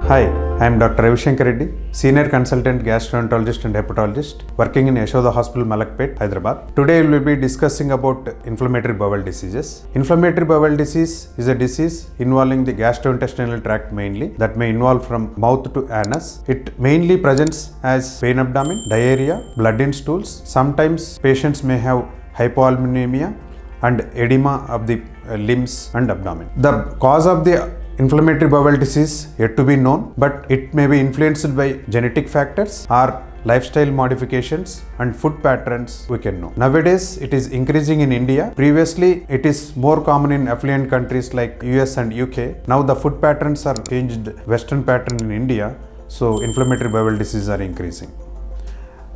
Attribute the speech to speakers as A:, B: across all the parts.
A: Hi, I am Dr. Ravishankar, Senior Consultant Gastroenterologist and Hepatologist working in Yashoda Hospital, Malakpet, Hyderabad. Today we will be discussing about inflammatory bowel diseases. Inflammatory bowel disease is a disease involving the gastrointestinal tract mainly, that may involve from mouth to anus. It mainly presents as pain abdomen, diarrhea, blood in stools. Sometimes patients may have hypoalbuminemia and edema of the limbs and abdomen. The cause of the inflammatory bowel disease yet to be known, but it may be influenced by genetic factors or lifestyle modifications and food patterns we can know. Nowadays it is increasing in India. Previously it is more common in affluent countries like US and UK. Now the food patterns are changed, Western pattern in India, so inflammatory bowel diseases are increasing.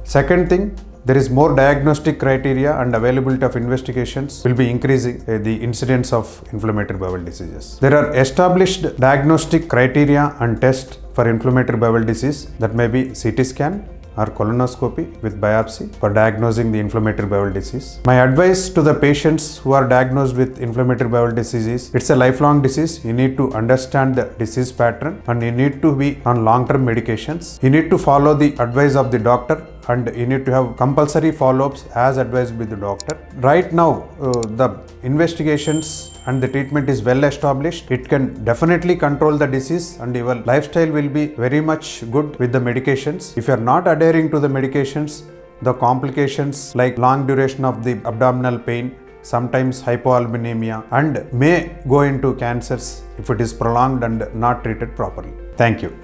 A: Second thing, there is more diagnostic criteria and availability of investigations will be increasing the incidence of inflammatory bowel diseases. There are established diagnostic criteria and tests for inflammatory bowel disease, that may be CT scan or colonoscopy with biopsy for diagnosing the inflammatory bowel disease. My advice to the patients who are diagnosed with inflammatory bowel disease is, it's a lifelong disease. You need to understand the disease pattern and you need to be on long-term medications. You need to follow the advice of the doctor and you need to have compulsory follow-ups as advised by the doctor. Right now, the investigations and the treatment is well established. It can definitely control the disease and your lifestyle will be very much good with the medications. If you are not adhering to the medications, the complications like long duration of the abdominal pain, sometimes hypoalbuminemia, and may go into cancers if it is prolonged and not treated properly. Thank you.